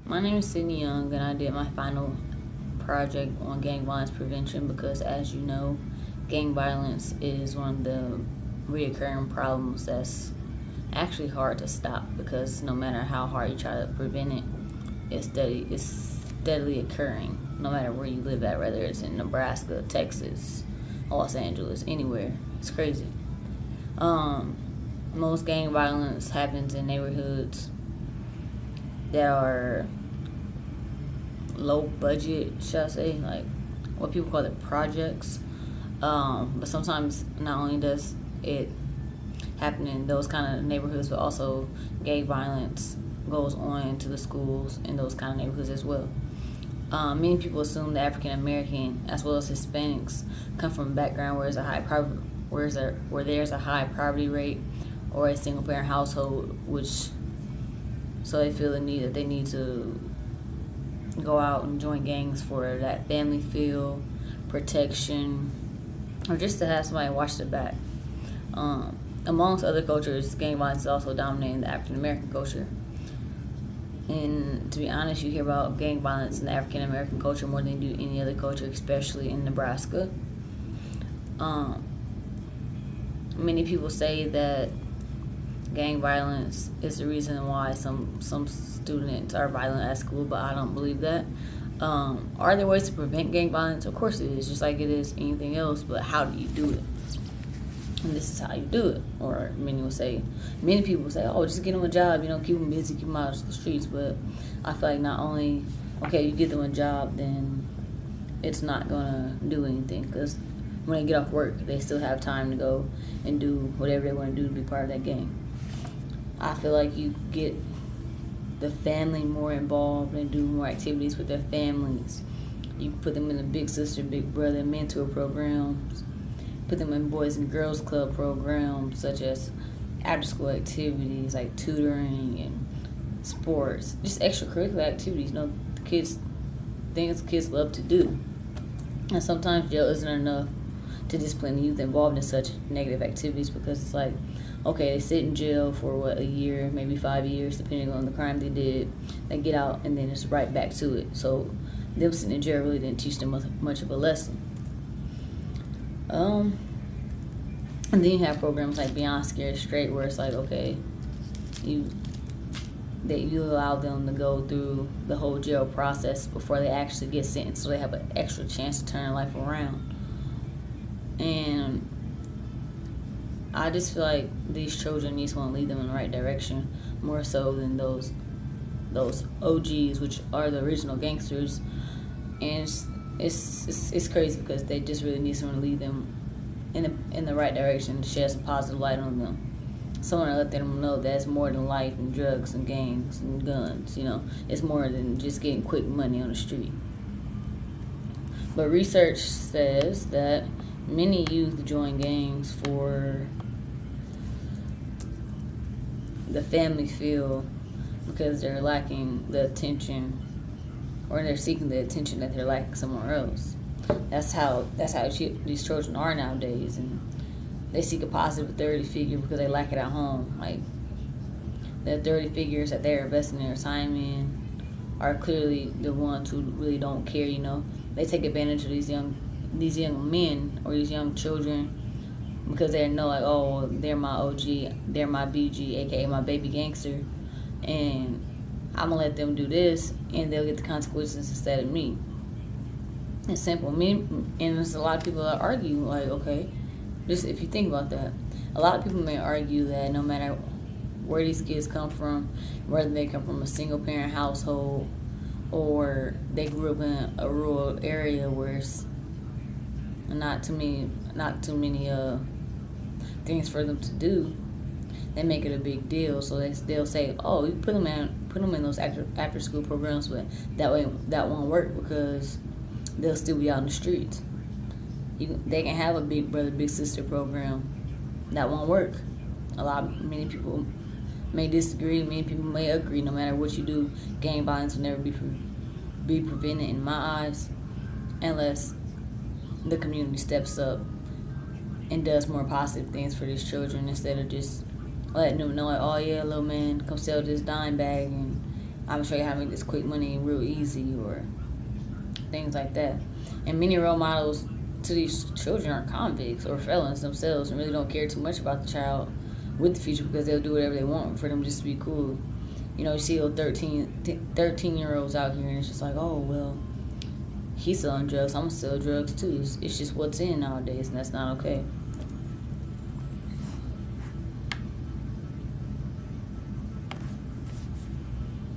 My name is Sydney Young, and I did my final project on gang violence prevention because, as you know, gang violence is one of the reoccurring problems that's actually hard to stop because no matter how hard you try to prevent it, it's steadily occurring no matter where you live at, whether it's in Nebraska, Texas, Los Angeles, anywhere. It's crazy. Um, Most gang violence happens in neighborhoods that are low budget, should I say, like what people call it projects. But sometimes not only does it happen in those kind of neighborhoods, but also gang violence goes on into the schools in those kind of neighborhoods as well. Many people assume that African American as well as Hispanics come from a background where there's a high poverty rate or a single parent household, which so they feel the need that they need to go out and join gangs for that family feel, protection, or just to have somebody watch their back. Amongst other cultures, gang violence is also dominating the African American culture. And to be honest, you hear about gang violence in the African American culture more than you do any other culture, especially in Nebraska. Many people say that gang violence is the reason why some students are violent at school, but I don't believe that. Are there ways to prevent gang violence? Of course it is, just like it is anything else, but how do you do it? And this is how you do it. Or many people will say, oh, just get them a job, keep them busy, keep them out of the streets. But I feel like not only, okay, you get them a job, then it's not going to do anything. Because when they get off work, they still have time to go and do whatever they want to do to be part of that gang. I feel like you get the family more involved and do more activities with their families. You put them in the big sister, big brother mentor programs. Put them in boys and girls club programs such as after school activities like tutoring and sports, just extracurricular activities. Things kids love to do. And sometimes jail isn't enough to discipline the youth involved in such negative activities because it's like, okay, they sit in jail for a year, maybe 5 years, depending on the crime they did. They get out and then it's right back to it. So them sitting in jail really didn't teach them much of a lesson. And then you have programs like Beyond Scared Straight, where it's like, okay, you allow them to go through the whole jail process before they actually get sentenced, so they have an extra chance to turn their life around. And I just feel like these children need someone to lead them in the right direction, more so than those OGs, which are the original gangsters. And it's crazy because they just really need someone to lead them in the right direction, to shed some positive light on them. Someone to let them know that it's more than life and drugs and gangs and guns. It's more than just getting quick money on the street. But research says that many youth join gangs for the family feel because they're lacking the attention, or they're seeking the attention that they're lacking somewhere else. That's how these children are nowadays, and they seek a positive authority figure because they lack it at home. Like the authority figures that they're investing their time in are clearly the ones who really don't care. They take advantage of these young men or these young children because they know, like, oh, they're my OG, they're my BG, aka my baby gangster, and I'm gonna let them do this, and they'll get the consequences instead of me. It's simple. And there's a lot of people that argue, like, okay, just if you think about that, a lot of people may argue that no matter where these kids come from, whether they come from a single parent household or they grew up in a rural area where it's not too many things for them to do, they make it a big deal. So they'll say, oh, you put them in those after school programs, but that won't work because they'll still be out in the streets. They can have a big brother, big sister program. That won't work. Many people may disagree. Many people may agree. No matter what you do, gang violence will never be prevented in my eyes, unless the community steps up and does more positive things for these children instead of just letting them know, like, oh yeah, little man, come sell this dime bag and I'm gonna show you how to make this quick money real easy, or things like that. And many role models to these children are convicts or felons themselves and really don't care too much about the child with the future, because they'll do whatever they want for them just to be cool. You know, you see those 13-year-olds out here, and it's just like, oh, well, he's selling drugs, I'm gonna sell drugs too. It's just what's in nowadays, and that's not okay.